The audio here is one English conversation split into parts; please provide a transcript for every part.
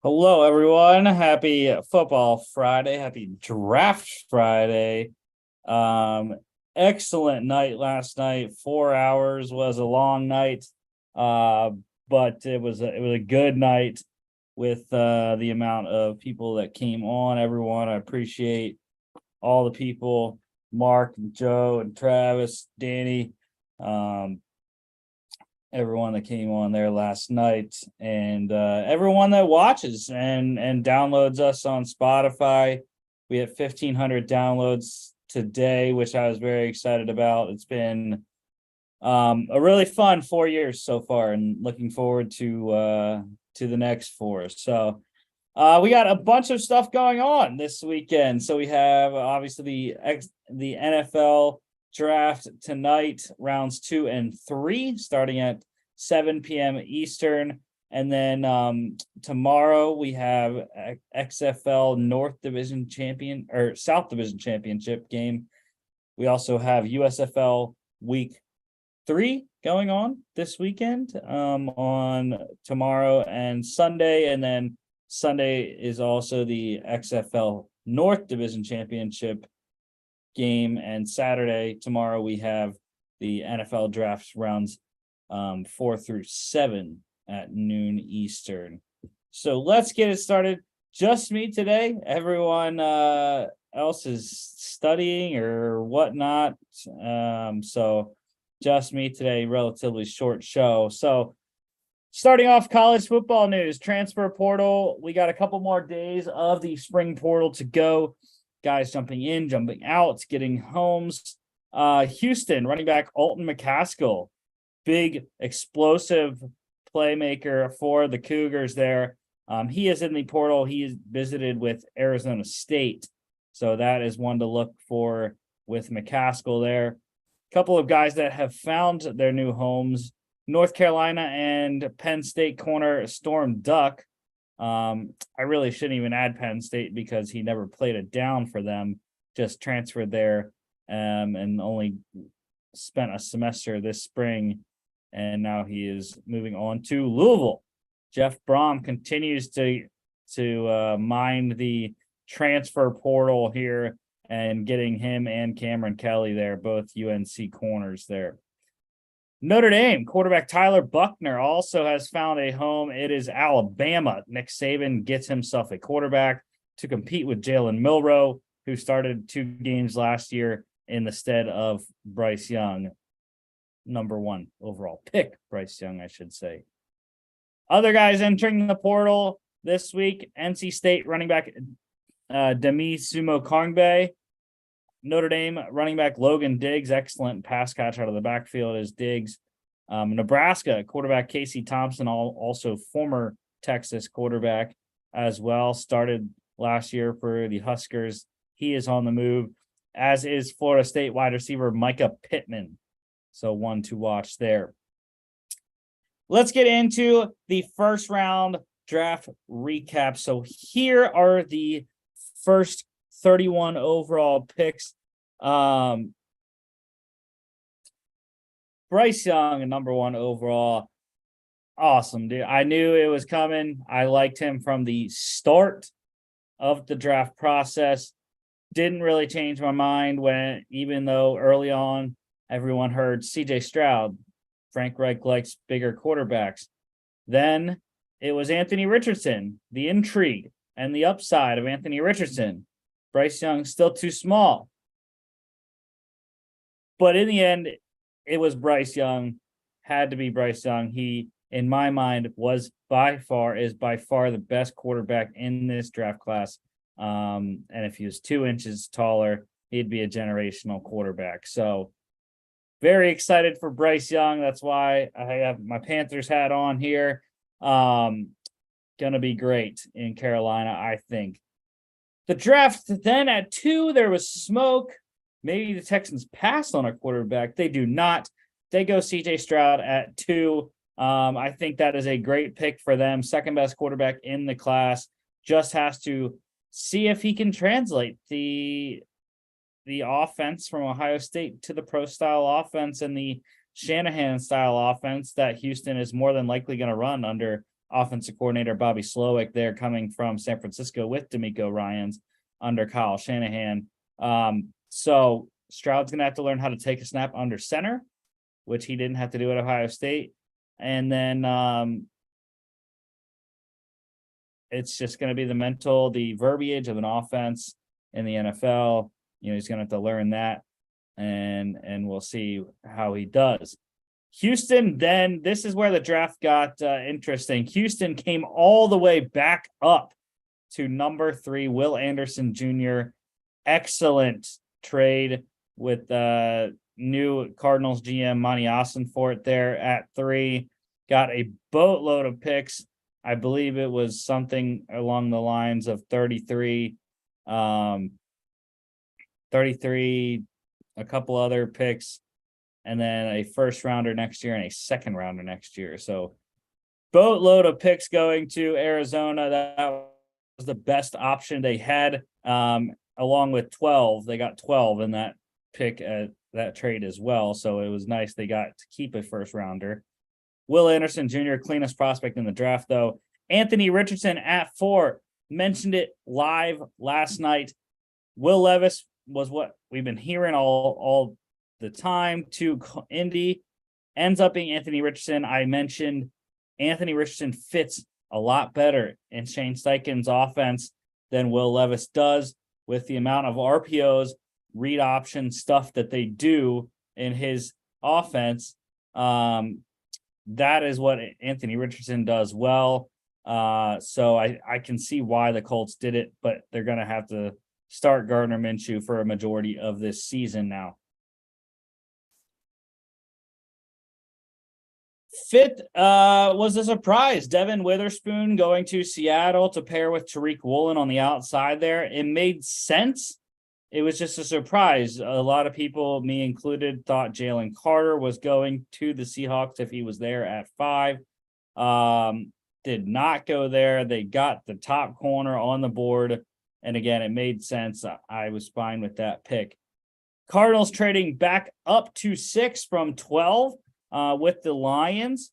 Hello, everyone. Happy Football Friday. Happy Draft Friday. Um, Excellent night last night. 4 hours was a long night, uh, but it was a good night with the amount of people that came on. Everyone, I appreciate all the people, Mark, and Joe, and Travis, Danny. Um, Everyone that came on there last night and everyone that watches and downloads us on Spotify. We had 1,500 downloads today, which I was very excited about. It's been a really fun 4 years so far, and looking forward to the next four. So we got a bunch of stuff going on this weekend. So we have obviously the NFL draft tonight, rounds 2 and 3, starting at 7 p.m. Eastern. And then tomorrow we have XFL North Division Champion or South Division Championship game. We also have USFL Week 3 going on this weekend on tomorrow and Sunday. And then Sunday is also the XFL North Division Championship game. And Saturday, tomorrow, we have the NFL draft rounds 4 through 7 at noon Eastern. So let's get it started. Just me today. Everyone else is studying or whatnot. So just me today, relatively short show. So starting off college football news, transfer portal. We got a couple more days of the spring portal to go. Guys jumping in, jumping out, getting homes. Houston running back Alton McCaskill, big explosive playmaker for the Cougars there. He is in the portal. He is visited with Arizona State. So that is one to look for with McCaskill there. Couple of guys that have found their new homes. North Carolina and Penn State corner Storm Duck. I really shouldn't even add Penn State because he never played it down for them, just transferred there and only spent a semester this spring. And now he is moving on to Louisville. Jeff Brom continues to mine the transfer portal here and getting him and Cameron Kelly there, both UNC corners there. Notre Dame quarterback Tyler Buckner also has found a home. It is Alabama. Nick Saban gets himself a quarterback to compete with Jalen Milroe, who started 2 games last year in the stead of Bryce Young. Number 1 overall pick, Bryce Young, I should say. Other guys entering the portal this week, NC State running back Demi Sumo-Kongbe. Notre Dame running back Logan Diggs, excellent pass catch out of the backfield as Diggs. Nebraska quarterback Casey Thompson, also former Texas quarterback as well, started last year for the Huskers. He is on the move, as is Florida State wide receiver Micah Pittman. So one to watch there. Let's get into the first round draft recap. So here are the first 31 overall picks. Bryce Young, number 1 overall. Awesome, dude. I knew it was coming. I liked him from the start of the draft process. Didn't really change my mind even though early on everyone heard CJ Stroud. Frank Reich likes bigger quarterbacks. Then it was Anthony Richardson, the intrigue and the upside of Anthony Richardson. Bryce Young still too small. But in the end, it was Bryce Young. Had to be Bryce Young. He, in my mind, is by far the best quarterback in this draft class. And if he was 2 inches taller, he'd be a generational quarterback. So very excited for Bryce Young. That's why I have my Panthers hat on here. Gonna be great in Carolina, I think. The draft then at 2, there was smoke. Maybe the Texans pass on a quarterback. They do not. They go CJ Stroud at 2. I think that is a great pick for them. Second best quarterback in the class. Just has to see if he can translate the offense from Ohio State to the pro style offense and the Shanahan style offense that Houston is more than likely going to run under offensive coordinator Bobby Slowick there, coming from San Francisco with D'Amico Ryans under Kyle Shanahan. So Stroud's going to have to learn how to take a snap under center, which he didn't have to do at Ohio State. And then it's just going to be the verbiage of an offense in the NFL. He's going to have to learn that, and we'll see how he does. Houston, then this is where the draft got interesting. Houston came all the way back up to number 3, Will Anderson Jr. Excellent trade with new Cardinals GM Monty Ossenfort there at 3. Got a boatload of picks. I believe it was something along the lines of 33, a couple other picks, and then a first rounder next year and a second rounder next year. So boatload of picks going to Arizona. That was the best option they had, along with 12. They got 12 in that pick at that trade as well. So it was nice they got to keep a first rounder. Will Anderson Jr., cleanest prospect in the draft, though. Anthony Richardson at 4. Mentioned it live last night. Will Levis was what we've been hearing all the time to Indy. Ends up being Anthony Richardson. I mentioned Anthony Richardson fits a lot better in Shane Steichen's offense than Will Levis does, with the amount of RPOs, read option stuff that they do in his offense. That is what Anthony Richardson does well. So I can see why the Colts did it, but they're going to have to start Gardner Minshew for a majority of this season now. 5th was a surprise. Devin Witherspoon going to Seattle to pair with Tariq Woolen on the outside there. It made sense. It was just a surprise. A lot of people, me included, thought Jalen Carter was going to the Seahawks if he was there at 5. Did not go there. They got the top corner on the board. And again, it made sense. I was fine with that pick. Cardinals trading back up to 6 from 12 with the Lions.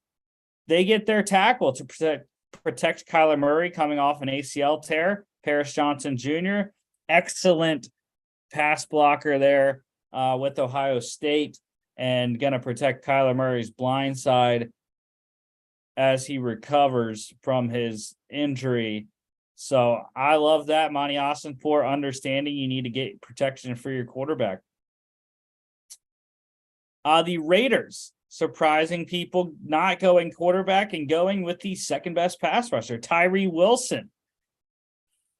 They get their tackle to protect Kyler Murray coming off an ACL tear. Paris Johnson Jr., excellent pass blocker there with Ohio State, and going to protect Kyler Murray's blind side as he recovers from his injury. So I love that. Monty Ossenfort understanding you need to get protection for your quarterback. The Raiders surprising people, not going quarterback and going with the second best pass rusher, Tyree Wilson.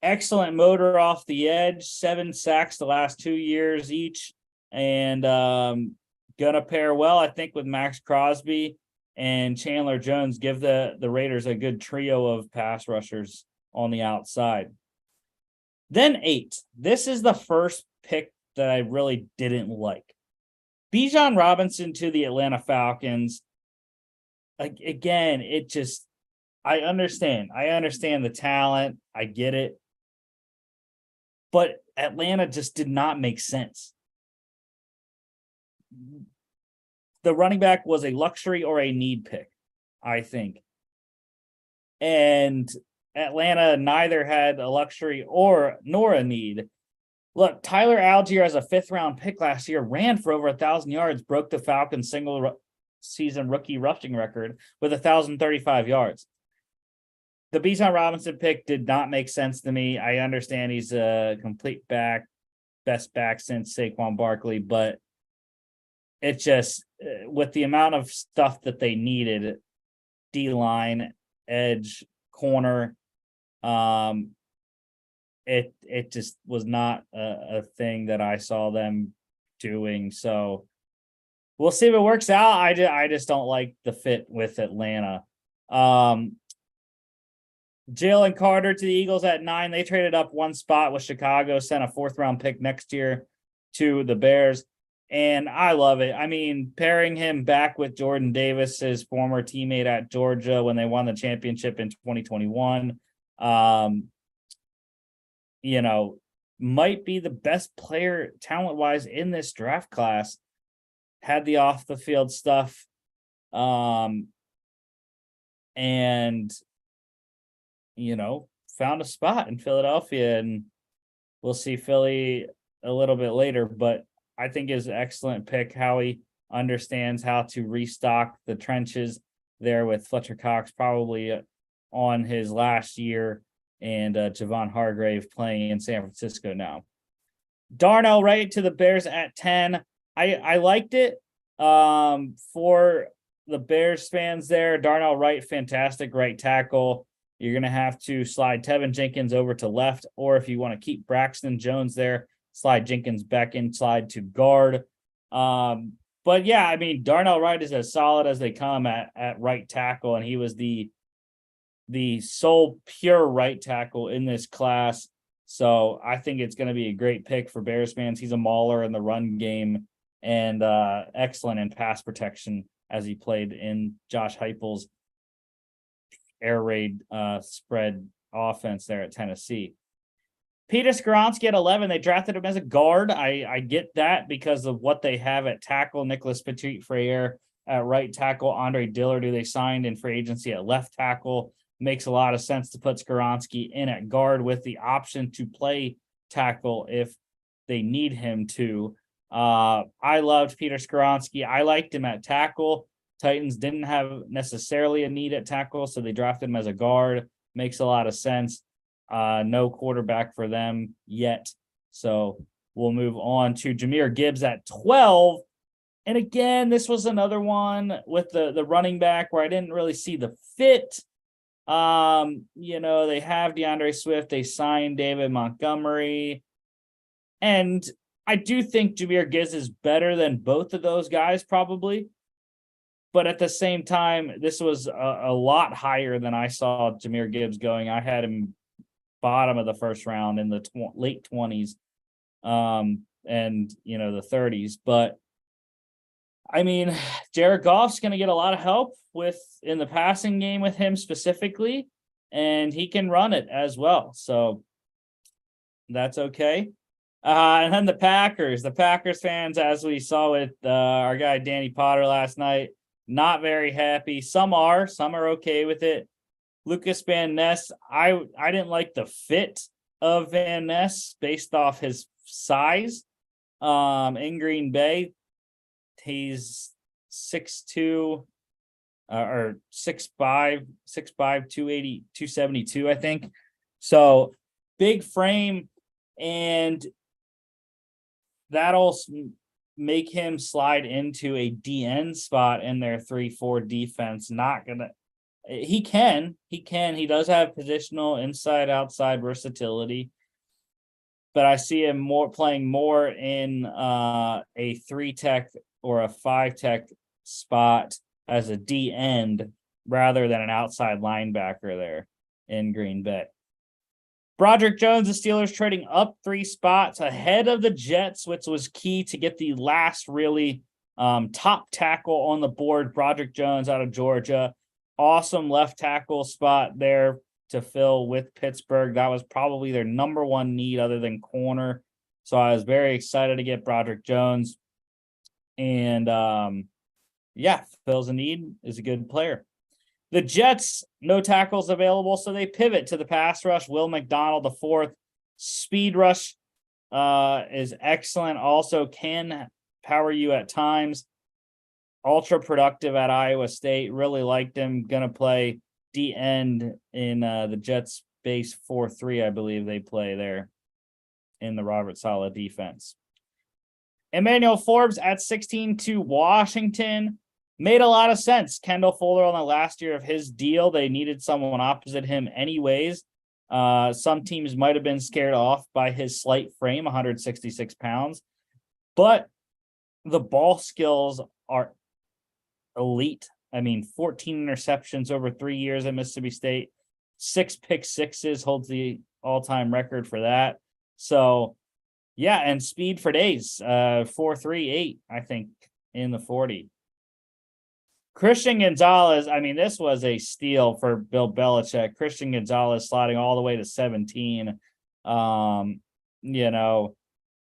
Excellent motor off the edge, 7 sacks the last 2 years each, and gonna pair well, I think, with Max Crosby and Chandler Jones. Give the Raiders a good trio of pass rushers on the outside. Then 8. This is the first pick that I really didn't like. Bijan Robinson to the Atlanta Falcons. Like, again, it just, I understand the talent. I get it. But Atlanta just did not make sense. The running back was a luxury or a need pick, I think. And Atlanta neither had a luxury nor a need. Look, Tyler Algier as a 5th-round pick last year ran for over 1,000 yards, broke the Falcons' single-season rookie rushing record with 1,035 yards. The Bijan Robinson pick did not make sense to me. I understand he's a complete best back since Saquon Barkley, but it just, with the amount of stuff that they needed, D-line, edge, corner, it just was not a thing that I saw them doing. So we'll see if it works out. I just don't like the fit with Atlanta. Jalen Carter to the Eagles at 9. They traded up 1 spot with Chicago, sent a 4th-round pick next year to the Bears. And I love it. I mean, pairing him back with Jordan Davis, his former teammate at Georgia when they won the championship in 2021, might be the best player talent-wise in this draft class. Had the off-the-field stuff. And found a spot in Philadelphia, and we'll see Philly a little bit later, but I think is an excellent pick. How he understands how to restock the trenches there with Fletcher Cox probably on his last year, and Javon Hargrave playing in San Francisco now. Darnell Wright to the Bears at 10. I liked it for the Bears fans there. Darnell Wright, fantastic right tackle. You're going to have to slide Tevin Jenkins over to left, or if you want to keep Braxton Jones there, slide Jenkins back inside to guard. But yeah, I mean, Darnell Wright is as solid as they come at right tackle, and he was the sole pure right tackle in this class. So I think it's going to be a great pick for Bears fans. He's a mauler in the run game and excellent in pass protection as he played in Josh Heupel's air raid spread offense there at Tennessee. Peter Skoronski at 11. They drafted him as a guard. I get that because of what they have at tackle. Nicholas Petit-Frere at right tackle. Andre Dillard, who they signed in free agency at left tackle. Makes a lot of sense to put Skoronski in at guard with the option to play tackle if they need him to. I loved Peter Skoronski. I liked him at tackle. Titans didn't have necessarily a need at tackle, so they drafted him as a guard. Makes a lot of sense. No quarterback for them yet. So we'll move on to Jahmyr Gibbs at 12. And again, this was another one with the running back where I didn't really see the fit. They have DeAndre Swift. They signed David Montgomery. And I do think Jahmyr Gibbs is better than both of those guys, probably. But at the same time, this was a lot higher than I saw Jahmyr Gibbs going. I had him bottom of the first round in the late 20s and the 30s. But I mean, Jared Goff's going to get a lot of help in the passing game with him specifically, and he can run it as well. So that's okay. And then the Packers fans, as we saw with our guy Danny Potter last night, not very happy. Some are okay with it. Lucas Van Ness, I didn't like the fit of Van Ness based off his size. In Green Bay, he's 6'2", or 6'5", 280, 272, I think. So big frame, and that'll make him slide into a DN spot in their 3-4 defense. He does have positional inside outside versatility, but I see him playing more in a 3-tech or a 5-tech spot as a D end rather than an outside linebacker there in Green Bay. Broderick Jones, the Steelers trading up 3 spots ahead of the Jets, which was key to get the last really top tackle on the board. Broderick Jones out of Georgia. Awesome left tackle spot there to fill with Pittsburgh. That was probably their number one need other than corner. So I was very excited to get Broderick Jones. And fills a need, is a good player. The Jets, no tackles available, so they pivot to the pass rush. Will McDonald, the fourth. Speed rush is excellent. Also can power you at times. Ultra productive at Iowa State. Really liked him. Going to play D end in the Jets base 4-3, I believe they play there in the Robert Saleh defense. Emmanuel Forbes at 16 to Washington. Made a lot of sense. Kendall Fuller on the last year of his deal. They needed someone opposite him anyways. Some teams might have been scared off by his slight frame, 166 pounds. But the ball skills are elite. I mean, 14 interceptions over 3 years at Mississippi State. 6 pick sixes, holds the all-time record for that. So, yeah, and speed for days. 4.38, I think, in the 40. Christian Gonzalez, I mean, this was a steal for Bill Belichick. Christian Gonzalez sliding all the way to 17.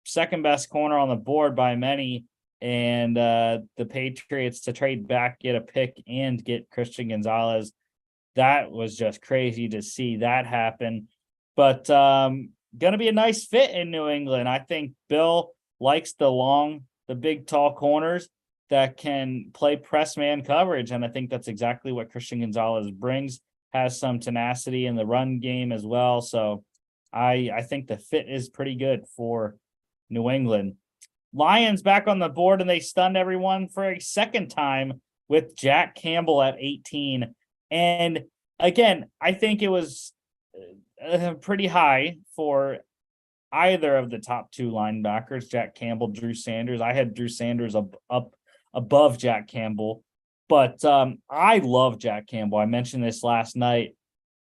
Second best corner on the board by many. And the Patriots to trade back, get a pick, and get Christian Gonzalez. that was just crazy to see that happen. But going to be a nice fit in New England. I think Bill likes the big, tall corners that can play press man coverage. And I think that's exactly what Christian Gonzalez brings, has some tenacity in the run game as well. So I think the fit is pretty good for New England. Lions back on the board, and they stunned everyone for a second time with Jack Campbell at 18. And again, I think it was pretty high for either of the top two linebackers, Jack Campbell, Drew Sanders. I had Drew Sanders up above Jack Campbell, but I love Jack Campbell. I mentioned this last night.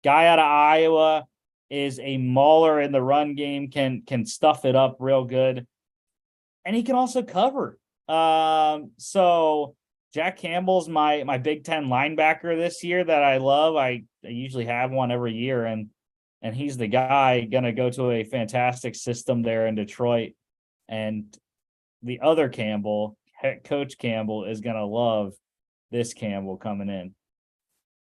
Guy out of Iowa is a mauler in the run game, can stuff it up real good, and he can also cover. So Jack Campbell's my Big Ten linebacker this year that I love. I usually have one every year, and he's the guy going to go to a fantastic system there in Detroit. And the other Campbell, Coach Campbell, is going to love this Campbell coming in.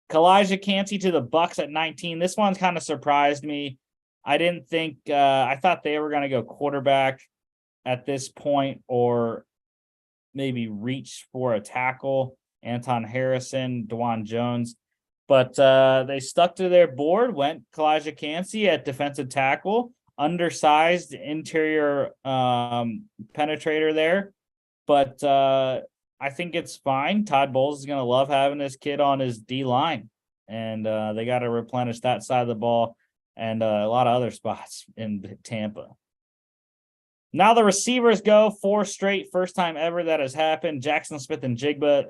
Kalijah Cansey to the Bucks at 19. This one's kind of surprised me. I didn't think I thought they were going to go quarterback at this point, or maybe reach for a tackle, Anton Harrison, DeJuan Jones. But they stuck to their board, went Kalijah Cansey at defensive tackle, undersized interior penetrator there. But I think it's fine. Todd Bowles is going to love having this kid on his D-line. And they got to replenish that side of the ball and a lot of other spots in Tampa. Now the receivers go, 4 straight, first time ever that has happened. Jackson Smith-Njigba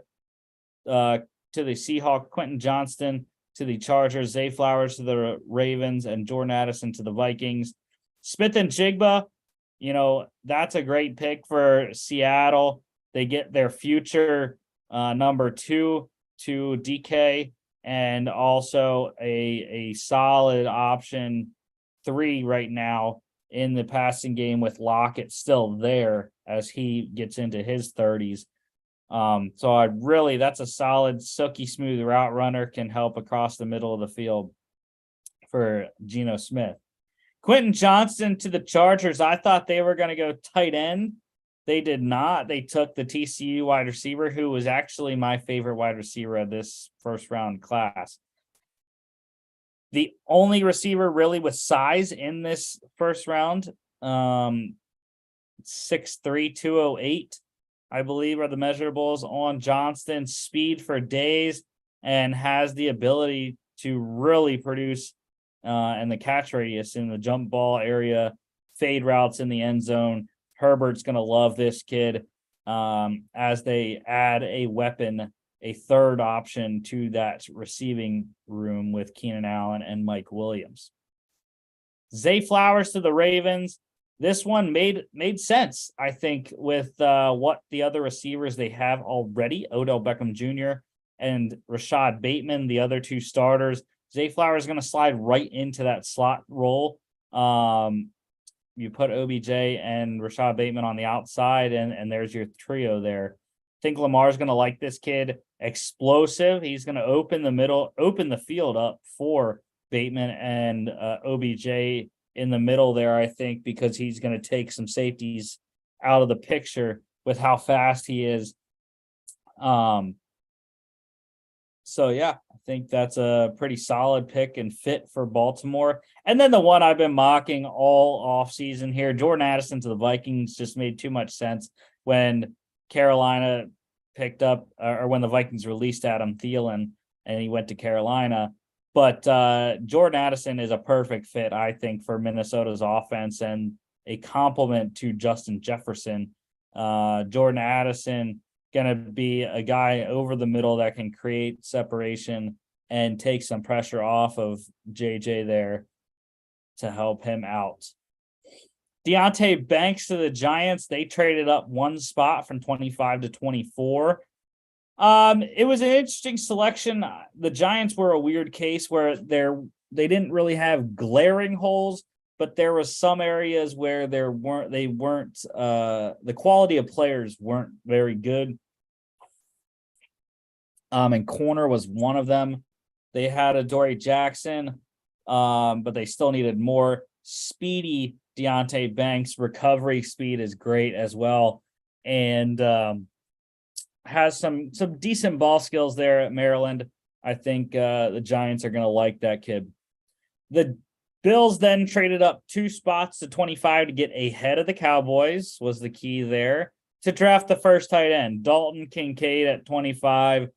to the Seahawks, Quentin Johnston to the Chargers, Zay Flowers to the Ravens, and Jordan Addison to the Vikings. Smith-Njigba, that's a great pick for Seattle. They get their future number 2 to DK, and also a solid option 3 right now in the passing game with Lockett still there as he gets into his 30s. So that's a solid, silky smooth route runner, can help across the middle of the field for Geno Smith. Quentin Johnston to the Chargers. I thought they were going to go tight end. They did not. They took the TCU wide receiver, who was actually my favorite wide receiver of this first round class. The only receiver really with size in this first round, 6'3", 208, I believe, are the measurables on Johnston. Speed for days, and has the ability to really produce in the catch radius in the jump ball area, fade routes in the end zone. Herbert's going to love this kid as they add a weapon, a third option to that receiving room with Keenan Allen and Mike Williams. Zay Flowers to the Ravens. This one made sense, I think, with what the other receivers they have already, Odell Beckham Jr. and Rashad Bateman, the other 2 starters. Zay Flowers is going to slide right into that slot role. You put OBJ and Rashad Bateman on the outside, and there's your trio there. I think Lamar's going to like this kid. Explosive. He's going to open the field up for Bateman and OBJ in the middle there, I think, because he's going to take some safeties out of the picture with how fast he is. So, yeah, I think that's a pretty solid pick and fit for Baltimore. And then the one I've been mocking all offseason here, Jordan Addison to the Vikings, just made too much sense when Carolina picked up, or when the Vikings released Adam Thielen and he went to Carolina. But Jordan Addison is a perfect fit, I think, for Minnesota's offense and a complement to Justin Jefferson. Jordan Addison going to be a guy over the middle that can create separation and take some pressure off of JJ there to help him out. Deonte Banks to the Giants. They traded up 1 spot from 25 to 24. It was an interesting selection. The Giants were a weird case where they didn't really have glaring holes, but there was some areas where the quality of players weren't very good. And corner was one of them. They had a Dory Jackson, but they still needed more. Speedy Deontay Banks, recovery speed is great as well, and has some decent ball skills there at Maryland. I think the Giants are going to like that kid. The Bills then traded up 2 spots to 25 to get ahead of the Cowboys, was the key there, to draft the first tight end, Dalton Kincaid at 25.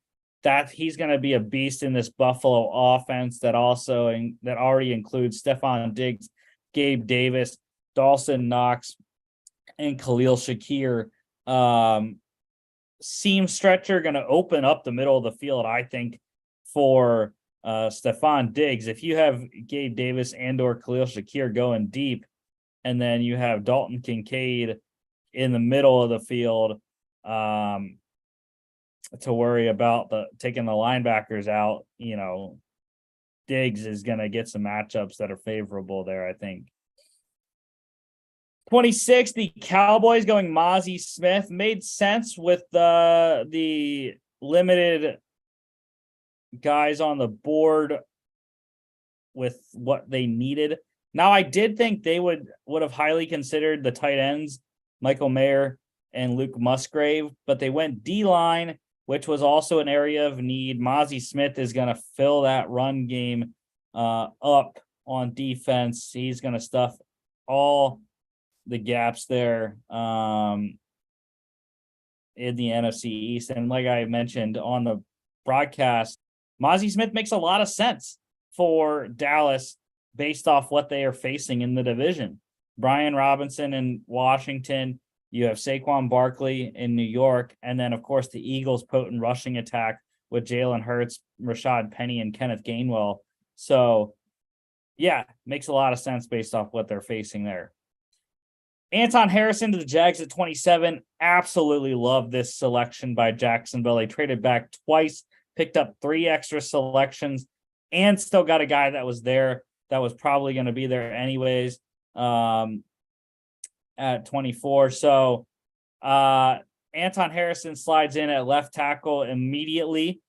That he's going to be a beast in this Buffalo offense that already includes Stephon Diggs, Gabe Davis, Dawson Knox, and Khalil Shakir. Seam stretcher going to open up the middle of the field, I think, for Stephon Diggs. If you have Gabe Davis and or Khalil Shakir going deep, and then you have Dalton Kincaid in the middle of the field to worry about taking the linebackers out, Diggs is going to get some matchups that are favorable there, I think. 26, the Cowboys going Mozzie Smith. Made sense with the limited guys on the board with what they needed. Now, I did think they would have highly considered the tight ends, Michael Mayer and Luke Musgrave, but they went D-line, which was also an area of need. Mozzie Smith is going to fill that run game up on defense. He's going to stuff all the gaps there in the NFC East. And like I mentioned on the broadcast, Mozzie Smith makes a lot of sense for Dallas based off what they are facing in the division. Brian Robinson in Washington, you have Saquon Barkley in New York, and then, of course, the Eagles' potent rushing attack with Jalen Hurts, Rashad Penny, and Kenneth Gainwell. So, yeah, makes a lot of sense based off what they're facing there. Anton Harrison to the Jags at 27. Absolutely love this selection by Jacksonville. They traded back twice, picked up 3 extra selections, and still got a guy that was there that was probably going to be there anyways at 24. So Anton Harrison slides in at left tackle immediately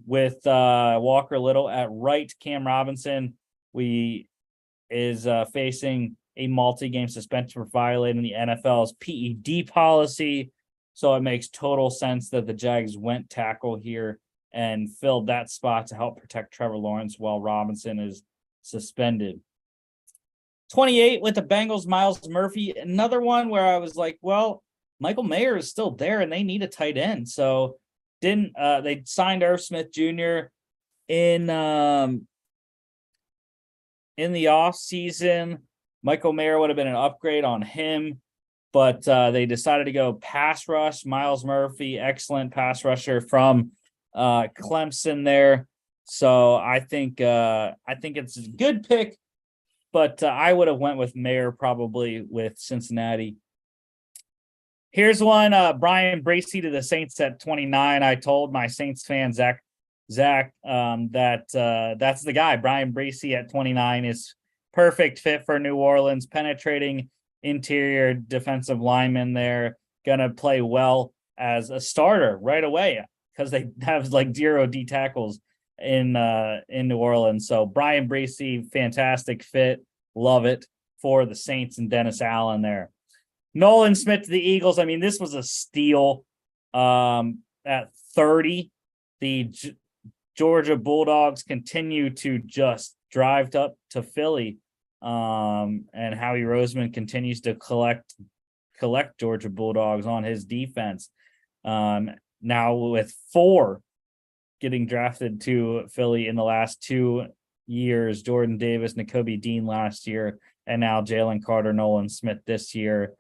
with Walker Little at right. Cam Robinson is facing a multi-game suspension for violating the NFL's PED policy. So it makes total sense that the Jags went tackle here and filled that spot to help protect Trevor Lawrence while Robinson is suspended. 28 with the Bengals, Myles Murphy. Another one where I was like, well, Michael Mayer is still there and they need a tight end. So they signed Irv Smith Jr. in the off season. Michael Mayer would have been an upgrade on him, but they decided to go pass rush. Myles Murphy, excellent pass rusher from Clemson there. So I think it's a good pick, but I would have went with Mayer probably with Cincinnati. Here's one, Brian Bracey to the Saints at 29. I told my Saints fan, Zach, that that's the guy. Brian Bracey at 29 is perfect fit for New Orleans, penetrating interior defensive lineman there, going to play well as a starter right away because they have like 0 D tackles in New Orleans. So Brian Bracey, fantastic fit. Love it for the Saints and Dennis Allen there. Nolan Smith to the Eagles. I mean, this was a steal at 30. The Georgia Bulldogs continue to just drive up to Philly. And Howie Roseman continues to collect Georgia Bulldogs on his defense. Now with 4 getting drafted to Philly in the last 2 years, Jordan Davis, Nakobe Dean last year, and now Jalen Carter, Nolan Smith this year.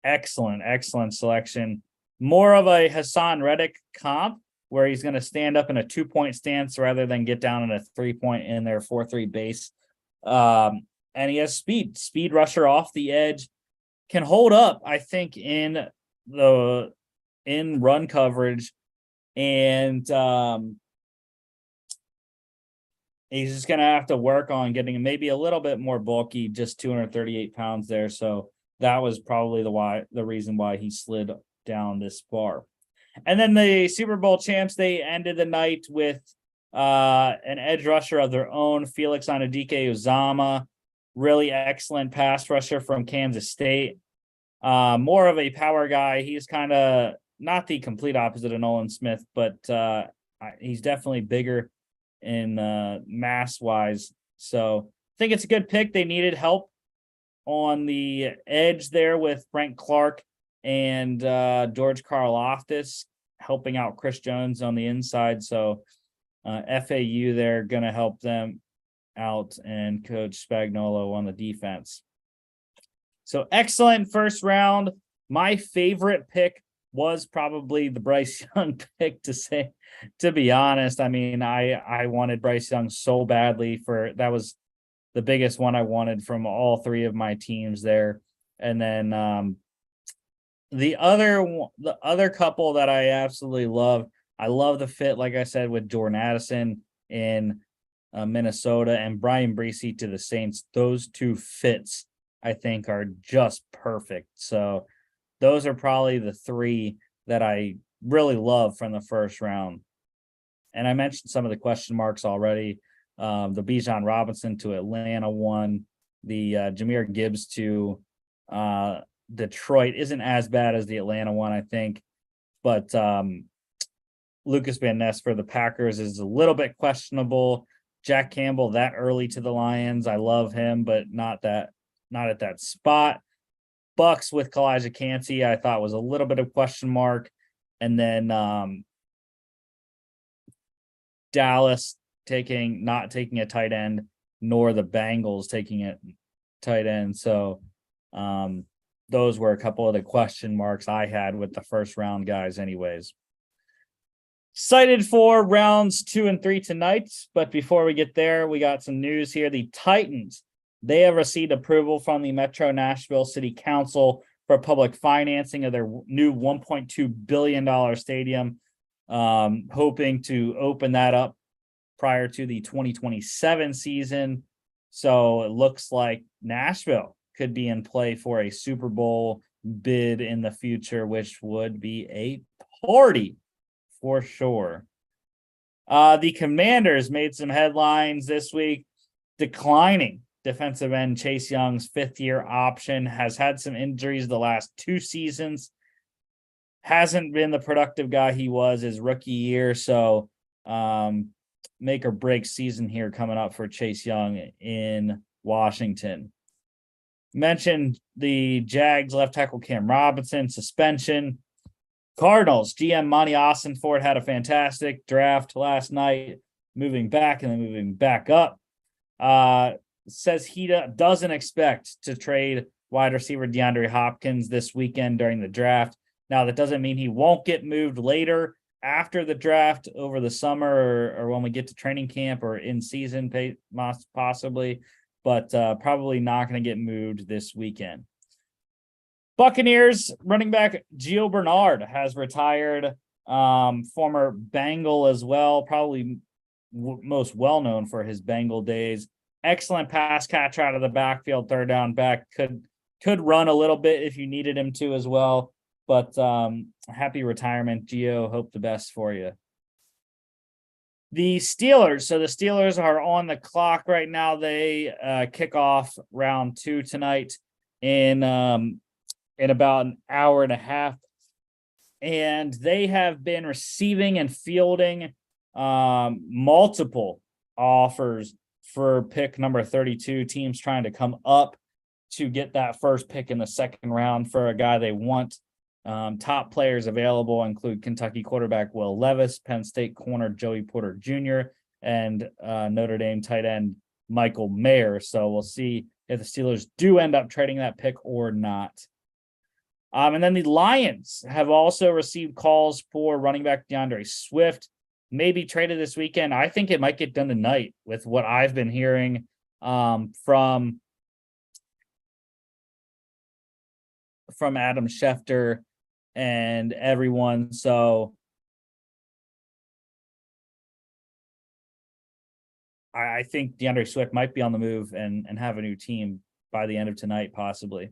Excellent selection. More of a Hassan Reddick comp, where he's going to stand up in a 2-point stance rather than get down in a 3-point in their 4-3 base. And he has speed rusher off the edge, can hold up, I think, in run coverage. And he's just going to have to work on getting maybe a little bit more bulky, just 238 pounds there. So that was probably the reason why he slid down this far. And then the Super Bowl champs, they ended the night with an edge rusher of their own, Felix Anudike-Uzomah, really excellent pass rusher from Kansas State. More of a power guy. He's kind of not the complete opposite of Nolan Smith, but he's definitely bigger in mass wise. So I think it's a good pick. They needed help on the edge there with Frank Clark and George Karlaftis helping out Chris Jones on the inside. So FAU, they're going to help them out, and Coach Spagnuolo on the defense. So excellent first round. My favorite pick was probably the Bryce Young pick, to be honest. I mean, I wanted Bryce Young so badly that was the biggest one I wanted from all three of my teams there. And then the other couple that I absolutely love, I love the fit, like I said, with Jordan Addison in Minnesota and Brian Breesy to the Saints. Those two fits, I think, are just perfect. So those are probably the three that I really love from the first round. And I mentioned some of the question marks already. The Bijan Robinson to Atlanta one, the Jahmyr Gibbs to Detroit isn't as bad as the Atlanta one, I think. But Lucas Van Ness for the Packers is a little bit questionable. Jack Campbell that early to the Lions, I love him, but not at that spot. Bucks with Kalijah Kancey, I thought was a little bit of question mark. And then Dallas not taking a tight end, nor the Bengals taking a tight end. So those were a couple of the question marks I had with the first round guys anyways. Excited for rounds 2 and 3 tonight, but before we get there, we got some news here. The Titans, they have received approval from the Metro Nashville City Council for public financing of their new $1.2 billion stadium, hoping to open that up prior to the 2027 season. So it looks like Nashville could be in play for a Super Bowl bid in the future, which would be a party for sure. The Commanders made some headlines this week, declining defensive end Chase Young's fifth-year option. Has had some injuries the last 2 seasons. Hasn't been the productive guy he was his rookie year. So make or break season here coming up for Chase Young in Washington. Mentioned the Jags left tackle Cam Robinson suspension. Cardinals GM Monty Ossenfort had a fantastic draft last night, moving back and then moving back up. Says he doesn't expect to trade wide receiver DeAndre Hopkins this weekend during the draft. Now, that doesn't mean he won't get moved later after the draft over the summer or when we get to training camp or in season, possibly, but probably not going to get moved this weekend. Buccaneers running back Gio Bernard has retired, former Bengal as well, probably most well-known for his Bengal days. Excellent pass catcher out of the backfield, third down back, could run a little bit if you needed him to as well, but happy retirement, Gio. Hope the best for you. The Steelers. So the Steelers are on the clock right now. They kick off round 2 tonight in about an hour and a half. And they have been receiving and fielding multiple offers for pick number 32. Teams trying to come up to get that first pick in the second round for a guy they want. Top players available include Kentucky quarterback Will Levis, Penn State corner Joey Porter Jr., and Notre Dame tight end Michael Mayer. So we'll see if the Steelers do end up trading that pick or not. And then the Lions have also received calls for running back DeAndre Swift, maybe traded this weekend. I think it might get done tonight with what I've been hearing from Adam Schefter and everyone. So I think DeAndre Swift might be on the move and have a new team by the end of tonight, possibly.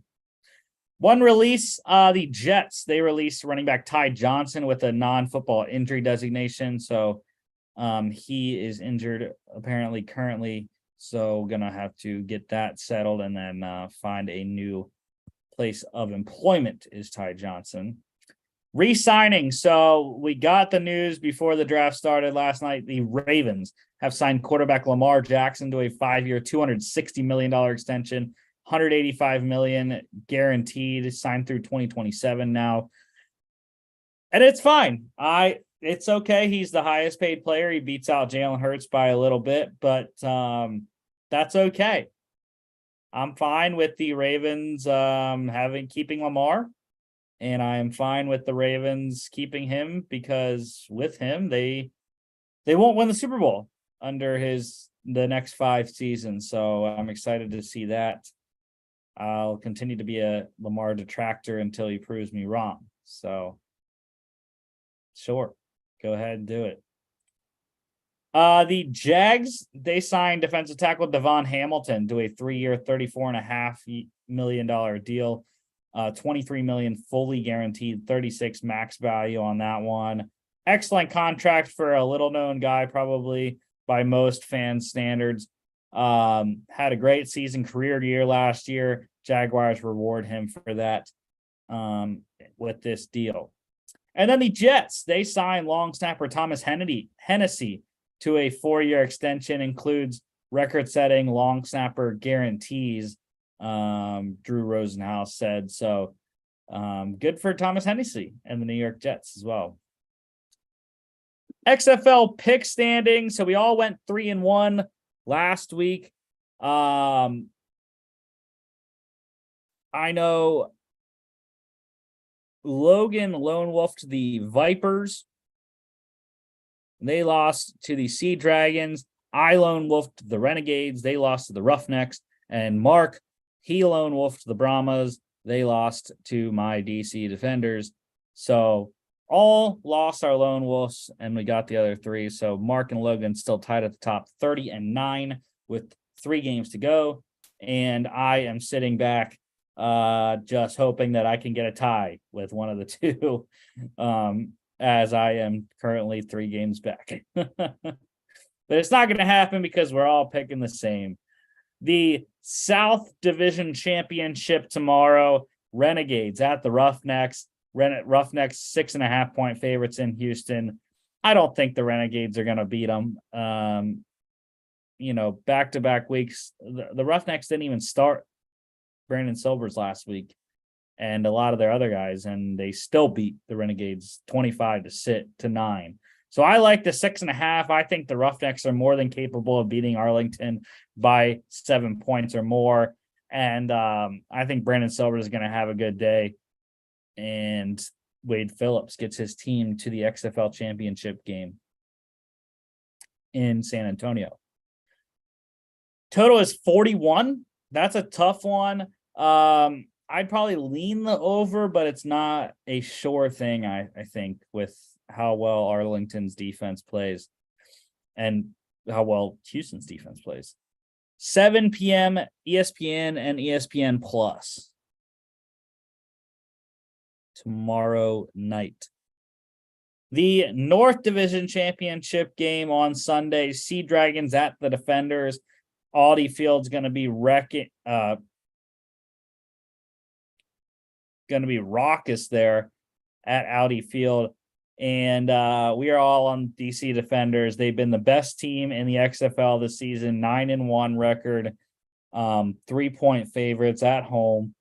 One release, the Jets, they released running back Ty Johnson with a non-football injury designation. So he is injured apparently currently. So gonna have to get that settled and then find a new place of employment is Ty Johnson. Re-signing. So we got the news before the draft started last night. The Ravens have signed quarterback Lamar Jackson to a 5-year, $260 million extension. $185 million guaranteed, signed through 2027 now. And it's fine. It's okay. He's the highest paid player. He beats out Jalen Hurts by a little bit, but that's okay. I'm fine with the Ravens keeping Lamar, and I am fine with the Ravens keeping him because with him they won't win the Super Bowl under the next 5 seasons. So I'm excited to see that. I'll continue to be a Lamar detractor until he proves me wrong. So, sure, go ahead and do it. The Jags, they signed defensive tackle Devon Hamilton to a 3-year, $34.5 million deal. $23 million fully guaranteed, 36 max value on that one. Excellent contract for a little-known guy, probably by most fans' standards. Had a great season, career year last year. Jaguars reward him for that with this deal. And then the Jets, they signed long snapper Thomas Hennessy to a 4-year extension, includes record-setting long snapper guarantees, Drew Rosenhaus said. So good for Thomas Hennessy and the New York Jets as well. XFL pick standing. So we all went 3-1 last week. I know Logan lone wolfed the Vipers. They lost to the Sea Dragons. I lone wolfed the Renegades. They lost to the Roughnecks. And Mark, he lone wolfed the Brahmas. They lost to my DC Defenders. So all lost our lone wolves, and we got the other 3. So Mark and Logan still tied at the top, 30-9 with 3 games to go. And I am sitting back just hoping that I can get a tie with one of the 2, as I am currently 3 games back. But it's not going to happen because we're all picking the same. The South Division Championship tomorrow, Renegades at the Roughnecks. Roughnecks 6.5-point favorites in Houston. I don't think the Renegades are going to beat them. Back-to-back weeks. The Roughnecks didn't even start Brandon Silvers last week and a lot of their other guys, and they still beat the Renegades 25-9. So I like the 6.5. I think the Roughnecks are more than capable of beating Arlington by 7 points or more. And I think Brandon Silvers is going to have a good day. And Wade Phillips gets his team to the XFL championship game in San Antonio. Total is 41. That's a tough one. I'd probably lean the over, but it's not a sure thing, I think, with how well Arlington's defense plays and how well Houston's defense plays. 7 p.m. ESPN and ESPN Plus tomorrow night. The North Division Championship game on Sunday. Sea Dragons at the Defenders. Audi Field's going to be raucous there at Audi Field. And we are all on DC Defenders. They've been the best team in the XFL this season, 9-1 record, 3-point favorites at home.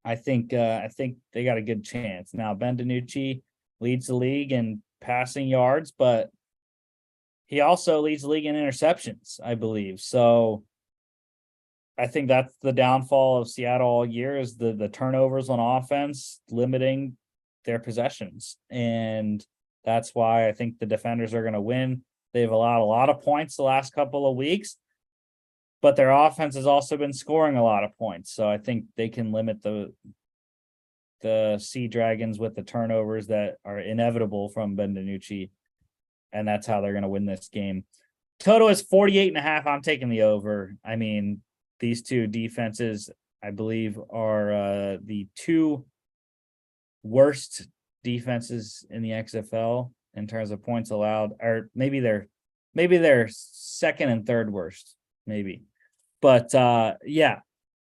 I think they got a good chance. Now, Ben DiNucci leads the league in passing yards, but he also leads the league in interceptions, I believe. So I think that's the downfall of Seattle all year is the turnovers on offense, limiting their possessions. And that's why I think the Defenders are going to win. They've allowed a lot of points the last couple of weeks, but their offense has also been scoring a lot of points. So I think they can limit the Sea Dragons with the turnovers that are inevitable from Ben DiNucci. And that's how they're going to win this game. Total is 48.5. I'm taking the over. I mean, these two defenses I believe, are the two worst defenses in the XFL in terms of points allowed, or maybe they're second and third worst, maybe. But yeah,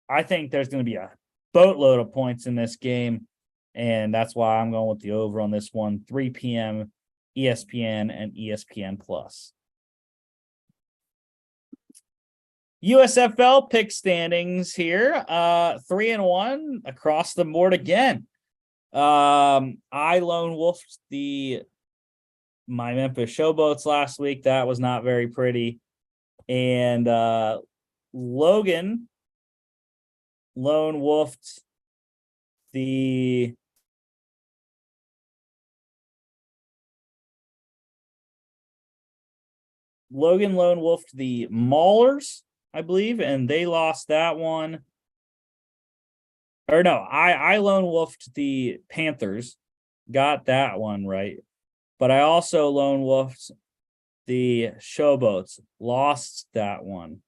I think there's going to be a boatload of points in this game, and that's why I'm going with the over on this one. 3 p.m. ESPN and ESPN Plus. USFL pick standings here. 3-1 across the board again. I lone wolfed my Memphis Showboats last week. That was not very pretty. And Logan lone wolfed the Maulers, I believe, and they lost that one. Or no, I lone wolfed the Panthers, got that one right. But I also lone wolfed the Showboats, lost that one.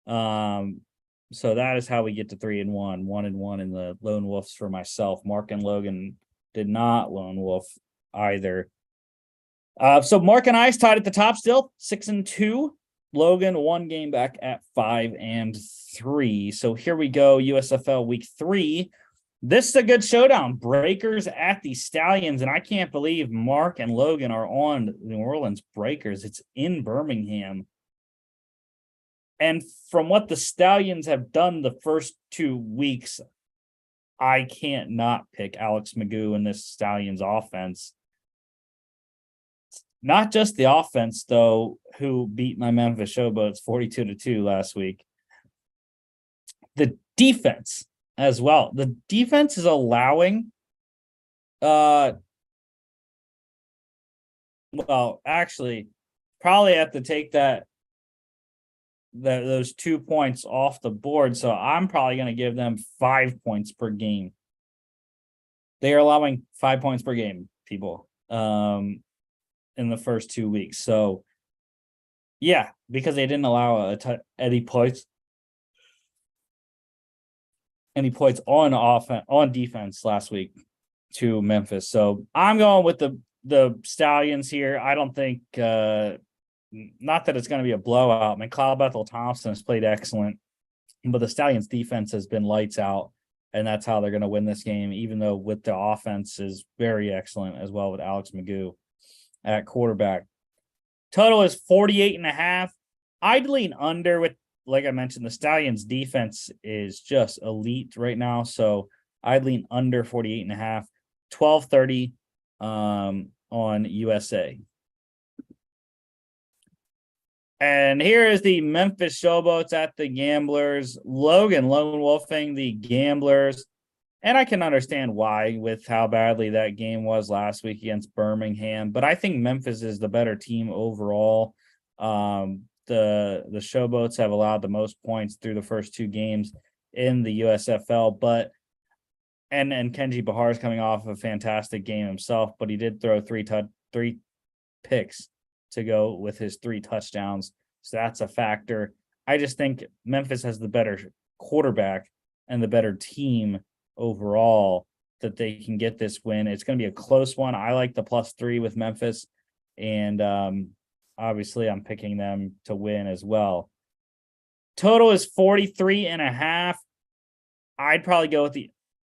So that is how we get to 3-1, 1-1 in the lone wolves for myself. Mark and Logan did not lone wolf either. So Mark and I tied at the top still, 6-2. Logan one game back at 5-3. So here we go, USFL week 3. This is a good showdown. Breakers at the Stallions, and I can't believe Mark and Logan are on New Orleans Breakers. It's in Birmingham. And from what the Stallions have done the first 2 weeks, I can't not pick Alex Magoo in this Stallions offense. Not just the offense, though, who beat my Memphis Showboats 42-2 last week. The defense as well. The defense is allowing actually, probably have to take those 2 points off the board. So I'm probably going to give them 5 points per game. They are allowing 5 points per game, people, in the first 2 weeks. So yeah, because they didn't allow any points on defense last week to Memphis. So I'm going with the Stallions here. I don't think not that it's going to be a blowout. I mean, Cloud Bethel Thompson has played excellent, but the Stallions defense has been lights out, and that's how they're going to win this game, even though with the offense is very excellent as well with Alex Magoo at quarterback. Total is 48.5. I'd lean under with, like I mentioned, the Stallions defense is just elite right now. So I'd lean under 48.5, 12:30 on USA. And here is the Memphis Showboats at the Gamblers. Logan lone wolfing the Gamblers. And I can understand why with how badly that game was last week against Birmingham. But I think Memphis is the better team overall. The Showboats have allowed the most points through the first 2 games in the USFL. But and Kenji Bahar is coming off a fantastic game himself, but he did throw 3 picks to go with his 3 touchdowns. So that's a factor. I just think Memphis has the better quarterback and the better team overall that they can get this win. It's going to be a close one. I like the +3 with Memphis, and obviously I'm picking them to win as well. Total is 43.5. I'd probably go with the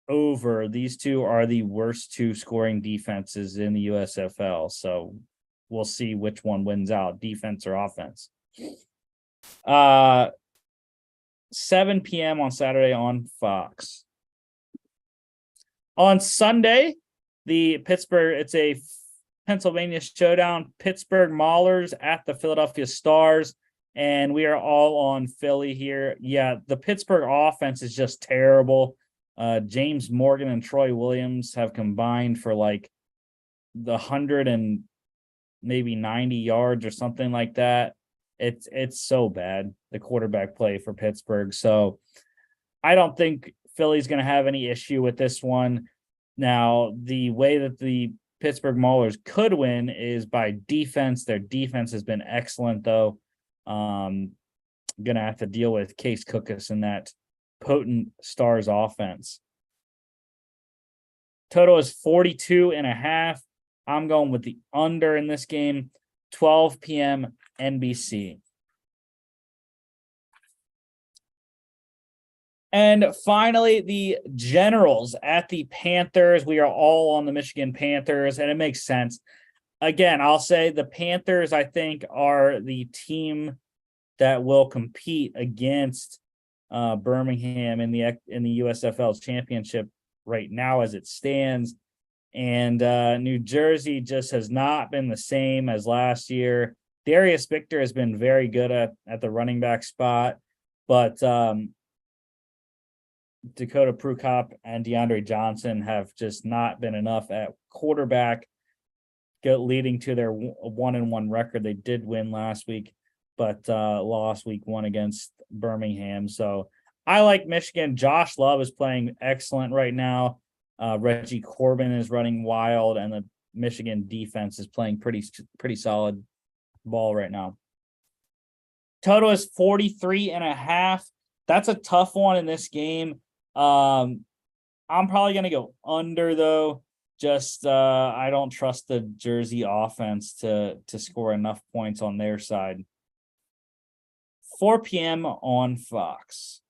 over. These two are the worst 2 scoring defenses in the USFL. So we'll see which one wins out, defense or offense. 7 p.m. on Saturday on Fox. On Sunday, it's a Pennsylvania showdown. Pittsburgh Maulers at the Philadelphia Stars, and we are all on Philly here. Yeah, the Pittsburgh offense is just terrible. James Morgan and Troy Williams have combined for like the 100 and maybe 90 yards or something like that. It's so bad, the quarterback play for Pittsburgh. So I don't think Philly's going to have any issue with this one. Now, the way that the Pittsburgh Maulers could win is by defense. Their defense has been excellent, though. Going to have to deal with Case Cookus in that potent Stars offense. Total is 42.5. I'm going with the under in this game, 12 p.m. NBC. And finally, the Generals at the Panthers. We are all on the Michigan Panthers, and it makes sense. Again, I'll say the Panthers, I think, are the team that will compete against Birmingham in the USFL championship right now as it stands. And New Jersey just has not been the same as last year. Darius Victor has been very good at the running back spot, but Dakota Prukop and DeAndre Johnson have just not been enough at quarterback, leading to their 1-1 record. They did win last week, but lost week 1 against Birmingham. So I like Michigan. Josh Love is playing excellent right now. Reggie Corbin is running wild, and the Michigan defense is playing pretty solid ball right now. Total is 43.5. That's a tough one in this game. I'm probably going to go under, though. Just I don't trust the Jersey offense to score enough points on their side. 4 p.m. on Fox.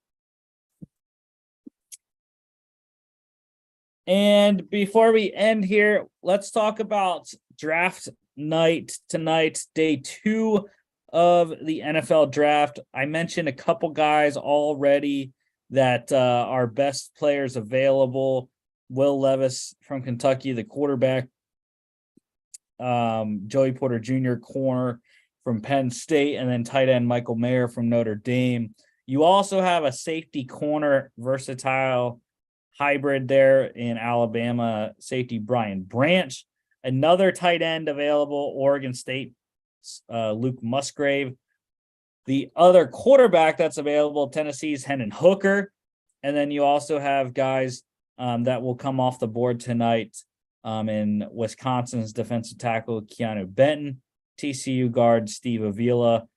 And before we end here, let's talk about draft night tonight, day 2 of the NFL draft. I mentioned a couple guys already that are best players available. Will Levis from Kentucky, the quarterback. Joey Porter Jr., corner from Penn State, and then tight end Michael Mayer from Notre Dame. You also have a safety corner versatile hybrid there in Alabama, safety Brian Branch. Another tight end available, Oregon State, Luke Musgrave. The other quarterback that's available, Tennessee's Hendon Hooker. And then you also have guys that will come off the board tonight in Wisconsin's defensive tackle, Keanu Benton, TCU guard, Steve Avila,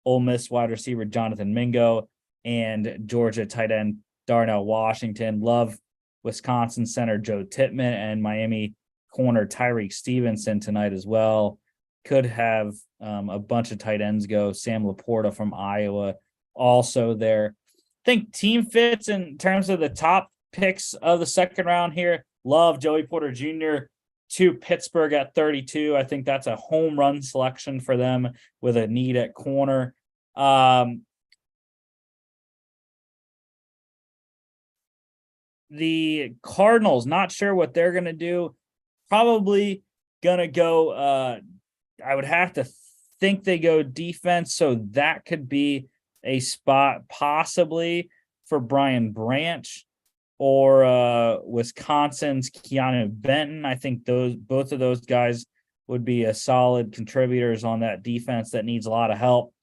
Ole Miss wide receiver, Jonathan Mingo, and Georgia tight end, Darnell Washington. Love Wisconsin center, Joe Tippmann, and Miami corner, Tyreek Stevenson tonight as well. Could have a bunch of tight ends go. Sam Laporta from Iowa also there. I think team fits in terms of the top picks of the second round here. Love Joey Porter Jr. to Pittsburgh at 32. I think that's a home run selection for them with a need at corner. The Cardinals, not sure what they're going to do. Probably going to go, I would have to think they go defense, so that could be a spot possibly for Brian Branch or Wisconsin's Keanu Benton. I think both of those guys would be a solid contributors on that defense that needs a lot of help.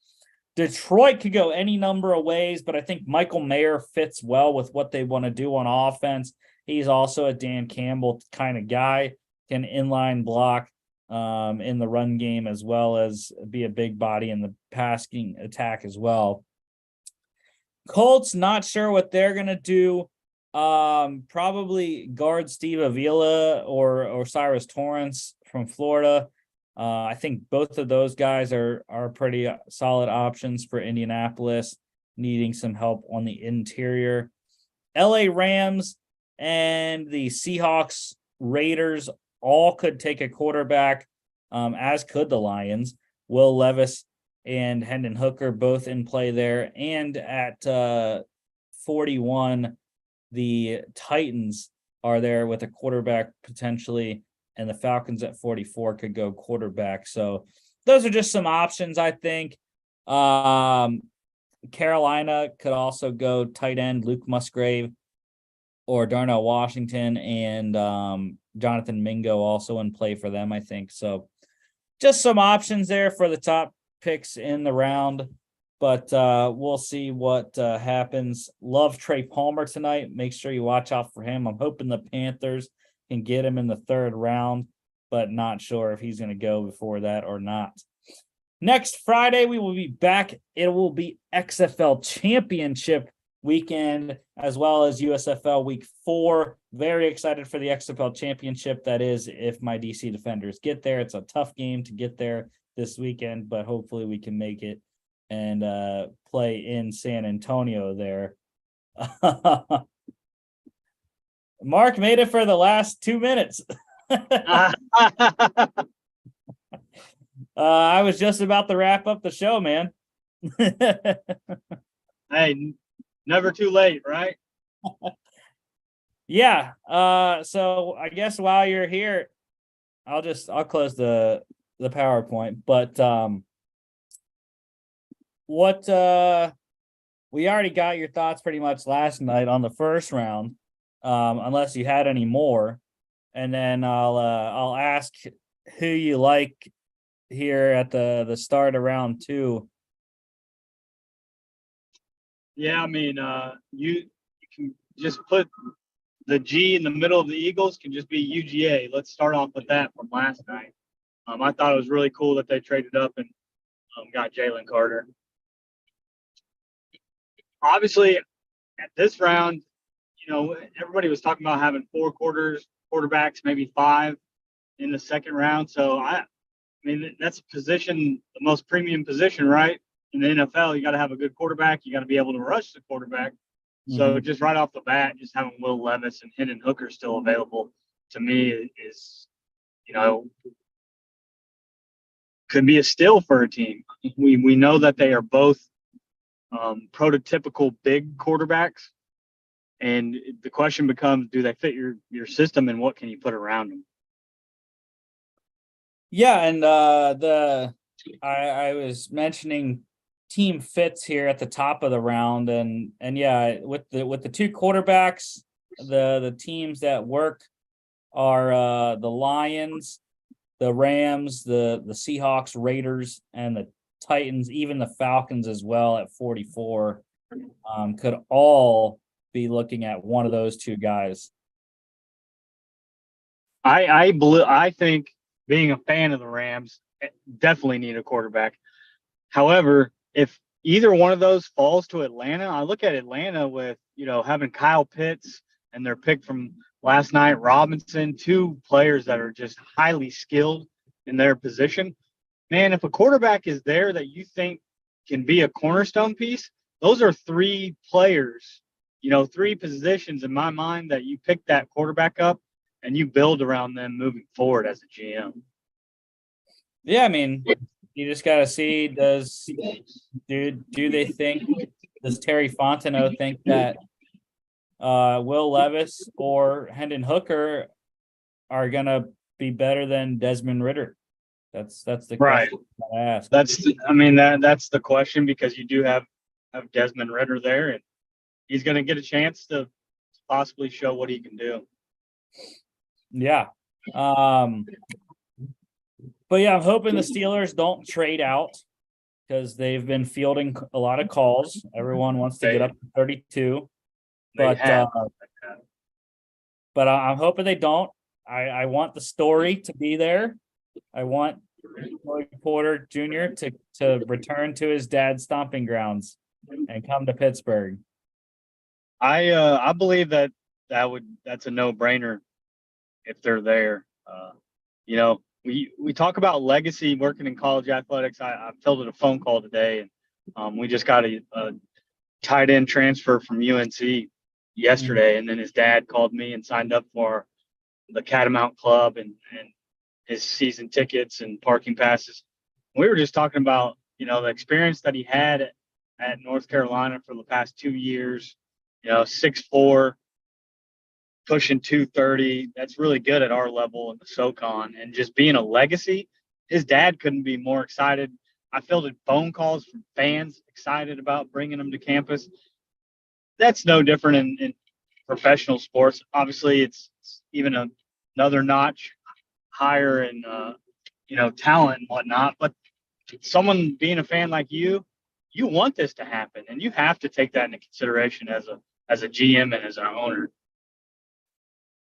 Detroit could go any number of ways, but I think Michael Mayer fits well with what they want to do on offense. He's also a Dan Campbell kind of guy, can inline block in the run game as well as be a big body in the passing attack as well. Colts, not sure what they're going to do. Probably guard Steve Avila or Cyrus Torrance from Florida. I think both of those guys are pretty solid options for Indianapolis, needing some help on the interior. LA Rams and the Seahawks, Raiders all could take a quarterback, as could the Lions. Will Levis and Hendon Hooker both in play there. And at 41, the Titans are there with a quarterback potentially, and the Falcons at 44 could go quarterback. So those are just some options, I think. Carolina could also go tight end Luke Musgrave or Darnell Washington, and Jonathan Mingo also in play for them, I think. So just some options there for the top picks in the round, but we'll see what happens. Love Trey Palmer tonight. Make sure you watch out for him. I'm hoping the Panthers can get him in the third round, but not sure if he's going to go before that or not. Next Friday, we will be back. It will be XFL Championship weekend, as well as USFL week 4. Very excited for the XFL championship. That is, if my DC Defenders get there. It's a tough game to get there this weekend, but hopefully we can make it and play in San Antonio there. Mark made it for the last 2 minutes. I was just about to wrap up the show, man. Hey, never too late, right? Yeah. So I guess while you're here, I'll close the PowerPoint. But we already got your thoughts pretty much last night on the first round, unless you had any more, and then I'll ask who you like here at the start of round 2. Yeah, I mean, you can just put the G in the middle of the Eagles, can just be UGA. Let's start off with that from last night. I thought it was really cool that they traded up and got Jalen Carter. Obviously, at this round, everybody was talking about having 4 quarterbacks, maybe 5 in the second round. So, I mean, that's a position, the most premium position, right? In the NFL, you got to have a good quarterback. You got to be able to rush the quarterback. So just right off the bat, just having Will Levis and Hendon Hooker still available to me is, could be a steal for a team. We know that they are both prototypical big quarterbacks, and the question becomes, do they fit your system, and what can you put around them? Yeah, and I was mentioning team fits here at the top of the round, and yeah, with the 2 quarterbacks, the teams that work are the Lions, the Rams, the Seahawks, Raiders, and the Titans, even the Falcons as well at 44, could all be looking at one of those 2 guys. I think, being a fan of the Rams, definitely need a quarterback. However, if either one of those falls to Atlanta, I look at Atlanta with, having Kyle Pitts and their pick from last night, Robinson, 2 players that are just highly skilled in their position. Man, if a quarterback is there that you think can be a cornerstone piece, those are 3 players, 3 positions in my mind that you pick that quarterback up and you build around them moving forward as a GM. Yeah, I mean, you just got to see, do they think, does Terry Fontenot think that Will Levis or Hendon Hooker are going to be better than Desmond Ridder? That's the question I ask. That's the question, because you do have Desmond Ridder there, and he's going to get a chance to possibly show what he can do. Yeah. But yeah, I'm hoping the Steelers don't trade out, because they've been fielding a lot of calls. Everyone wants to get up to 32. But I'm hoping they don't. I want the story to be there. I want Joey Porter Jr. to return to his dad's stomping grounds and come to Pittsburgh. I believe that's a no-brainer if they're there. We talk about legacy working in college athletics. I filled a phone call today, and we just got a tight end transfer from UNC yesterday, and then his dad called me and signed up for the Catamount Club and his season tickets and parking passes. We were just talking about, the experience that he had at North Carolina for the past 2 years, 6'4", pushing 230. That's really good at our level in the SoCon, and just being a legacy. His dad couldn't be more excited. I fielded phone calls from fans excited about bringing him to campus. That's no different in professional sports. Obviously, it's even another notch higher in talent and whatnot. But someone being a fan like you want this to happen, and you have to take that into consideration as a GM and as an owner.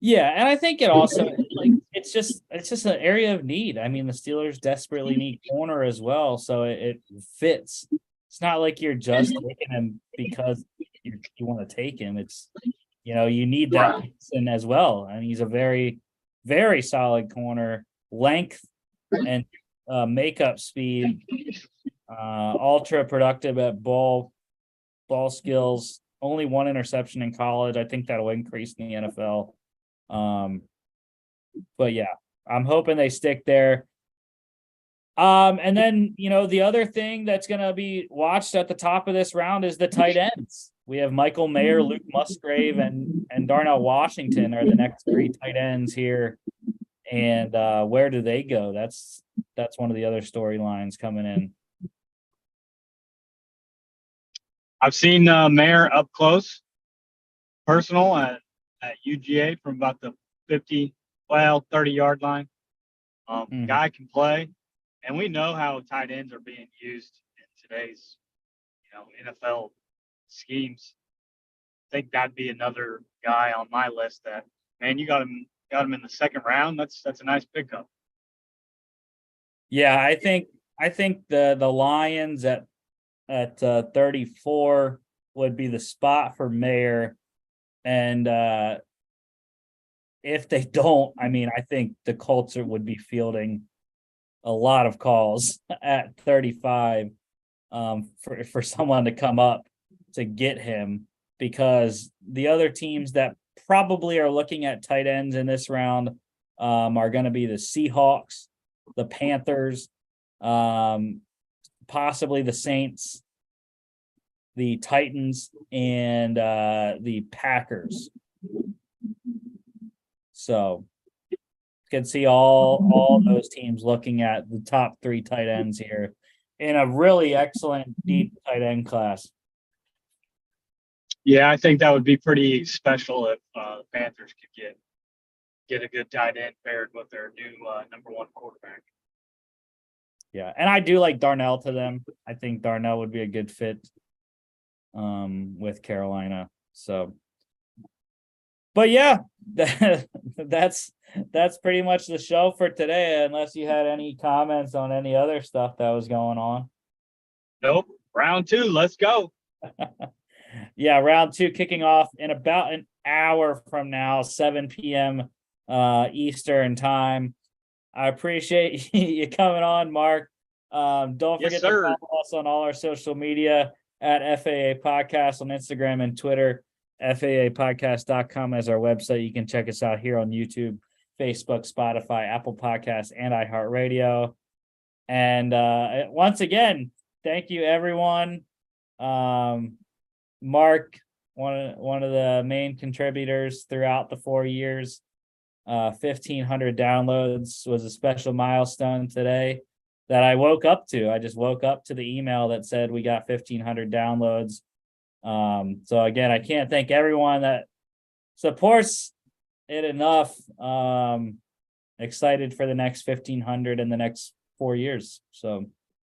Yeah, and I think it also it's just an area of need. I mean, the Steelers desperately need corner as well, so it fits. It's not like you're just taking him because you want to take him. It's, you need that person as well. And he's a very, very solid corner, length and makeup speed, ultra productive at ball skills, only one interception in college. I think that'll increase in the NFL. But yeah, I'm hoping they stick there. And then, the other thing that's going to be watched at the top of this round is the tight ends. We have Michael Mayer, Luke Musgrave, and Darnell Washington are the next 3 tight ends here. And where do they go? That's one of the other storylines coming in. I've seen Mayer up close, personal at UGA from about the 30-yard line. Guy can play. And we know how tight ends are being used in today's, NFL schemes. I think that'd be another guy on my list that, man, you got him in the second round. That's a nice pickup. Yeah, I think the Lions at 34 would be the spot for Mayer. And if they don't, I think the Colts would be fielding a lot of calls at 35 for someone to come up to get him, because the other teams that probably are looking at tight ends in this round are going to be the Seahawks, the Panthers, possibly the Saints, the Titans, and the Packers. So can see all those teams looking at the top 3 tight ends here in a really excellent deep tight end class. Yeah, I think that would be pretty special if the Panthers could get a good tight end paired with their new number 1 quarterback. Yeah, and I do like Darnell to them. I think Darnell would be a good fit with Carolina. So, but yeah, that's pretty much the show for today, unless you had any comments on any other stuff that was going on. Nope. Round 2, let's go. Yeah, round 2 kicking off in about an hour from now, 7 p.m. Eastern time. I appreciate you coming on, Mark. Don't forget to follow us on all our social media at FAA Podcast on Instagram and Twitter. FAApodcast.com as our website. You can check us out here on YouTube, Facebook, Spotify, Apple Podcasts, and iHeartRadio. And once again, thank you, everyone. Mark, one of the main contributors throughout the 4 years. 1,500 downloads was a special milestone today that I woke up to. I just woke up to the email that said we got 1,500 downloads. So again, I can't thank everyone that supports it enough. Excited for the next 1,500 in the next 4 years. So